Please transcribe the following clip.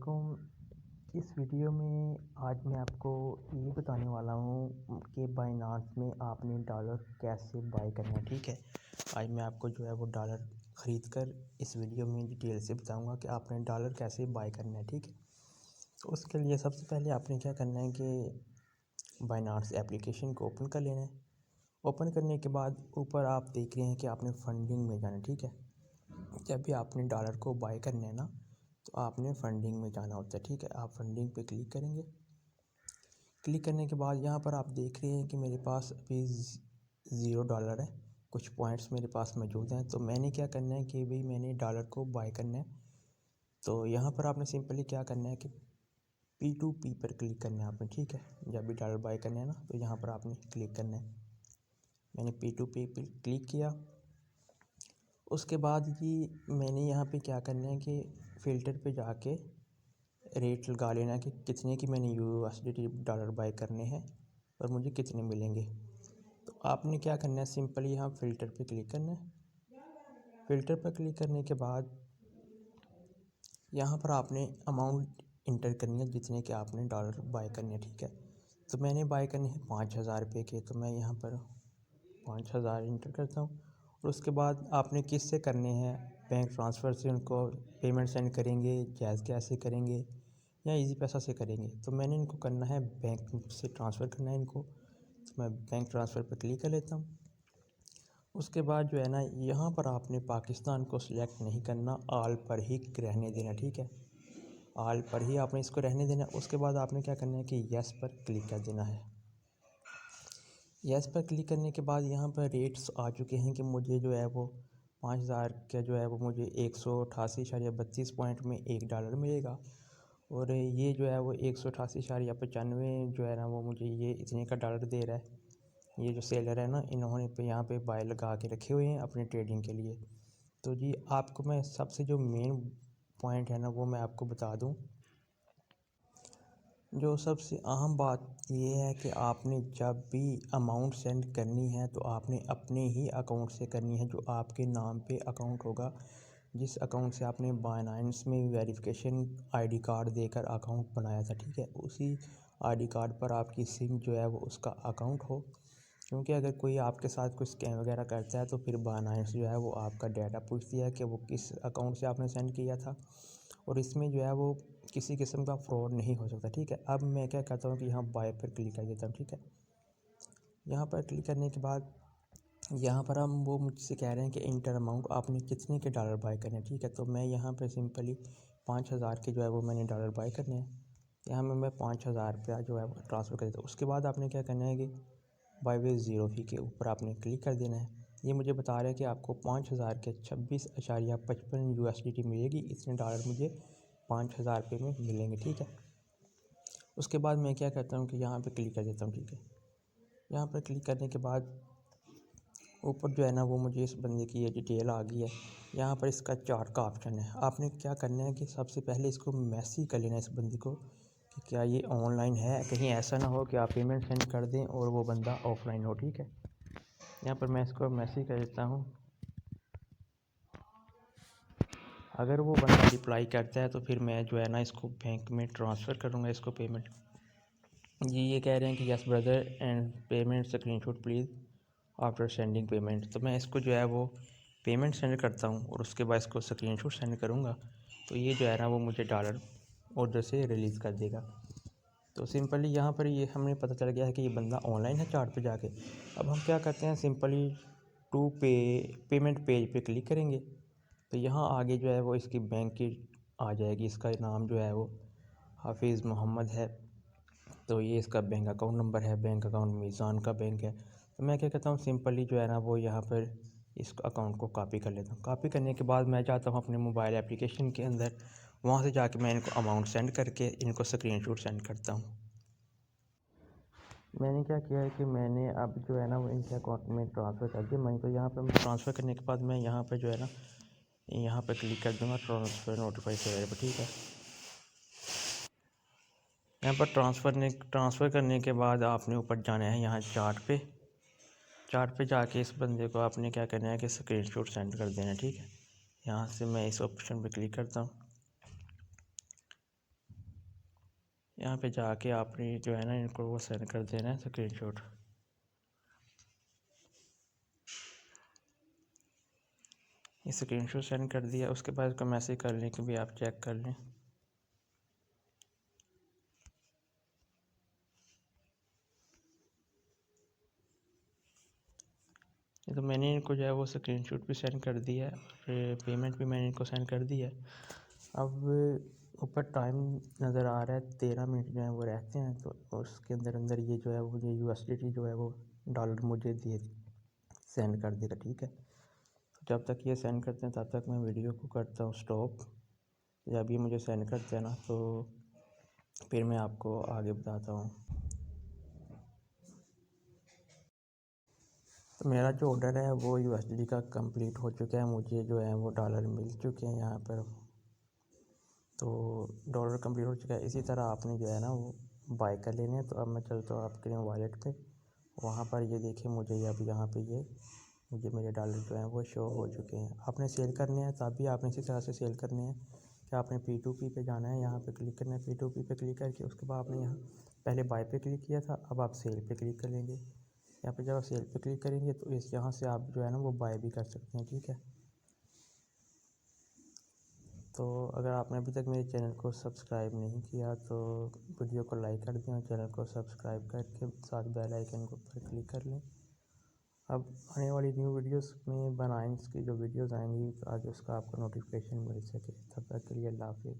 अस्सलामुअलैकुम। इस वीडियो में आज मैं आपको ये बताने वाला हूँ कि बाइनांस में आपने डॉलर कैसे बाय करना है। ठीक है, आज मैं आपको जो है वो डॉलर ख़रीद कर इस वीडियो में डिटेल से बताऊँगा कि आपने डॉलर कैसे बाय करना है। ठीक है, तो उसके लिए सबसे पहले आपने क्या करना है कि बाइनांस एप्लीकेशन को ओपन कर लेना है। ओपन करने के बाद ऊपर आप देख रहे हैं कि आपने फंडिंग में जाना है। ठीक है, जब भी आपने डॉलर को बाय करना है ना, तो आपने फंडिंग में जाना होता है। ठीक है, आप फंडिंग पे क्लिक करेंगे। क्लिक करने के बाद यहाँ पर आप देख रहे हैं कि मेरे पास अभी $0 है, कुछ पॉइंट्स मेरे पास मौजूद हैं। तो मैंने क्या करना है कि भाई मैंने डॉलर को बाय करना है। तो यहाँ पर आपने सिंपली क्या करना है कि P2P पर क्लिक करना है आपने। ठीक है, जब भी डॉलर बाय करना है ना, तो यहाँ पर आपने क्लिक करना है। मैंने P2P पर क्लिक किया। उसके बाद जी मैंने यहाँ पे क्या करना है कि फ़िल्टर पे जाके रेट लगा लेना कि कितने की मैंने USDT डॉलर बाय करने हैं और मुझे कितने मिलेंगे। तो आपने क्या करना है, सिंपली यहाँ फ़िल्टर पे क्लिक करना है। फ़िल्टर पर क्लिक करने के बाद यहाँ पर आपने अमाउंट इंटर करनी है जितने के आपने डॉलर बाय करने हैं। ठीक है, तो मैंने बाय करने हैं 5,000 रुपये के, तो मैं यहाँ पर 5,000 इंटर करता हूँ। और उसके बाद आपने किस से करने हैं, बैंक ट्रांसफ़र से उनको पेमेंट सेंड करेंगे, जैज़ कैसे करेंगे या इजी पैसा से करेंगे। तो मैंने इनको करना है बैंक से ट्रांसफ़र करना है इनको, तो मैं बैंक ट्रांसफ़र पर क्लिक कर लेता हूँ। उसके बाद जो है ना, यहाँ पर आपने पाकिस्तान को सिलेक्ट नहीं करना, ऑल पर ही रहने देना। ठीक है, ऑल पर ही आपने इसको रहने देना। उसके बाद आपने क्या करना है कि यस पर क्लिक कर देना है। यस पर क्लिक करने के बाद यहाँ पर रेट्स आ चुके हैं कि मुझे जो है वो 5,000 का जो है वो मुझे 188.32 पॉइंट में $1 मिलेगा। और ये जो है वो 188.95 जो है ना, वो मुझे ये इतने का डॉलर दे रहा है। ये जो सेलर है ना, इन्होंने पे यहाँ पे बाय लगा के रखे हुए हैं अपनी ट्रेडिंग के लिए। तो जी आपको मैं सबसे जो मेन पॉइंट है ना, वो मैं आपको बता दूँ। जो सबसे अहम बात ये है कि आपने जब भी अमाउंट सेंड करनी है तो आपने अपने ही अकाउंट से करनी है, जो आपके नाम पे अकाउंट होगा, जिस अकाउंट से आपने बाइनेंस में वेरिफिकेशन आईडी कार्ड देकर अकाउंट बनाया था। ठीक है, उसी आईडी कार्ड पर आपकी सिम जो है वो उसका अकाउंट हो, क्योंकि अगर कोई आपके साथ कुछ स्कैम वगैरह करता है तो फिर बाइनेंस जो है वो आपका डाटा पूछती है कि वो किस अकाउंट से आपने सेंड किया था, और इसमें जो है वो किसी किस्म का फ्रॉड नहीं हो सकता। ठीक है, अब मैं क्या करता हूँ कि यहाँ बाय पर क्लिक कर देता हूँ। ठीक है, यहाँ पर क्लिक करने के बाद यहाँ पर हम वो मुझसे कह रहे हैं कि इंटर अमाउंट आपने कितने के डॉलर बाय करने हैं। ठीक है, तो मैं यहाँ पर सिंपली 5,000 के जो है वो मैंने डॉलर बाय करने हैं। यहाँ में मैं 5,000 रुपया जो है वो ट्रांसफ़र कर देता हूँ। उसके बाद आपने क्या करना है कि बाय वे ज़ीरो फी के ऊपर आपने क्लिक कर देना है। ये मुझे बता रहा है कि आपको 5,000 के 26.55 USDT मिलेगी, इतने डॉलर मुझे 5,000 रुपये में मिलेंगे। ठीक है, उसके बाद मैं क्या करता हूँ कि यहाँ पे क्लिक कर देता हूँ। ठीक है, यहाँ पर क्लिक करने के बाद ऊपर जो है ना वो मुझे इस बंदे की ये डिटेल आ गई है। यहाँ पर इसका चार्ट का ऑप्शन है। आपने क्या करना है कि सबसे पहले इसको मैसेज कर लेना है इस बंदे को कि क्या ये ऑनलाइन है, कहीं ऐसा ना हो कि आप पेमेंट सेंड कर दें और वो बंदा ऑफलाइन हो। ठीक है, यहाँ पर मैं इसको मैसेज कर देता हूँ। अगर वो बंदा रिप्लाई करता है तो फिर मैं जो है ना इसको बैंक में ट्रांसफ़र करूँगा इसको पेमेंट। जी ये कह रहे हैं कि yes brother and payment screenshot please after sending payment. तो मैं इसको जो है वो पेमेंट सेंड करता हूँ और उसके बाद इसको स्क्रीनशॉट सेंड करूँगा, तो ये जो है ना वो मुझे डॉलर ऑर्डर से रिलीज़ कर देगा। तो सिंपली यहाँ पर ये हमें पता चल गया है कि ये बंदा ऑनलाइन है चार्ट पे जाके। अब हम क्या करते हैं, सिंपली टू पेमेंट पेज पे क्लिक करेंगे, तो यहाँ आगे जो है वो इसकी बैंक की आ जाएगी। इसका नाम जो है वो हाफिज़ मोहम्मद है, तो ये इसका बैंक अकाउंट नंबर है, बैंक अकाउंट मीज़ान का बैंक है। तो मैं क्या कहता हूँ, सिंपली जो है ना वो यहाँ पर इस अकाउंट को कॉपी कर लेता हूँ। कॉपी करने के बाद मैं जाता हूँ अपने मोबाइल एप्लीकेशन के अंदर, वहाँ से जाके मैं इनको अमाउंट सेंड करके इनको स्क्रीनशॉट सेंड करता हूँ। मैंने क्या किया है कि मैंने अब जो है ना वो इनके अकाउंट में ट्रांसफ़र कर दिया मनी। तो यहाँ पर ट्रांसफ़र करने के बाद मैं यहाँ पर जो है ना यहाँ पर क्लिक कर दूँगा ट्रांसफ़र नोटिफाई से पर। ठीक है, यहाँ पर ट्रांसफ़र करने के बाद आपने ऊपर जाना है यहाँ चार्ट पे जाके इस बंदे को आपने क्या करना है कि स्क्रीनशॉट सेंड कर देना है। ठीक है, यहाँ से मैं इस ऑप्शन पे क्लिक करता हूँ। यहाँ पे जाके आपने जो है ना इनको वो सेंड कर देना है स्क्रीनशॉट। ये स्क्रीनशॉट सेंड कर दिया, उसके बाद इसको मैसेज कर लें कि भी आप चेक कर लें। ये तो मैंने इनको जो है वो स्क्रीनशॉट भी सेंड कर दिया है और पेमेंट भी मैंने इनको सेंड कर दी है। अब ऊपर टाइम नज़र आ रहा है 13 मिनट जो है वो रहते हैं, तो उसके अंदर अंदर ये जो है वो ये USDT जो है वो डॉलर मुझे दे सेंड कर देगा, ठीक है। तो जब तक ये सेंड करते हैं तब तक मैं वीडियो को करता हूँ स्टॉप। जब ये मुझे सेंड करते हैं ना तो फिर मैं आपको आगे बताता हूँ। तो मेरा जो ऑर्डर है वो USDT का कंप्लीट हो चुका है, मुझे जो है वो डॉलर मिल चुके हैं यहाँ पर। तो डॉलर कंप्लीट हो चुका है। इसी तरह आपने जो है ना वो बाय कर लेने हैं। तो अब मैं चलता हूँ आपके वॉलेट पे, वहाँ पर ये देखिए मुझे अब यहाँ पे ये मुझे मेरे डॉलर जो हैं वो शो हो चुके हैं। आपने सेल करने हैं तब भी आपने इसी तरह से सेल करने हैं कि आपने P2P पे जाना है, यहाँ पे क्लिक करना है, P2P पे क्लिक करके उसके बाद आपने यहाँ पहले बाय पे क्लिक किया था, अब आप सेल पे क्लिक करेंगे। यहाँ पे जब आप सेल पे क्लिक करेंगे तो इस यहाँ से आप जो है ना वो बाय भी कर सकते हैं, ठीक है। तो अगर आपने अभी तक मेरे चैनल को सब्सक्राइब नहीं किया तो वीडियो को लाइक कर दें और चैनल को सब्सक्राइब करके साथ बेल आइकन को पर क्लिक कर लें। अब आने वाली न्यू वीडियोस में बनाइंस की जो वीडियोस आएंगी तो आगे उसका आपको नोटिफिकेशन मिल सके। तब तक के लिए अल्लाह हाफिज़।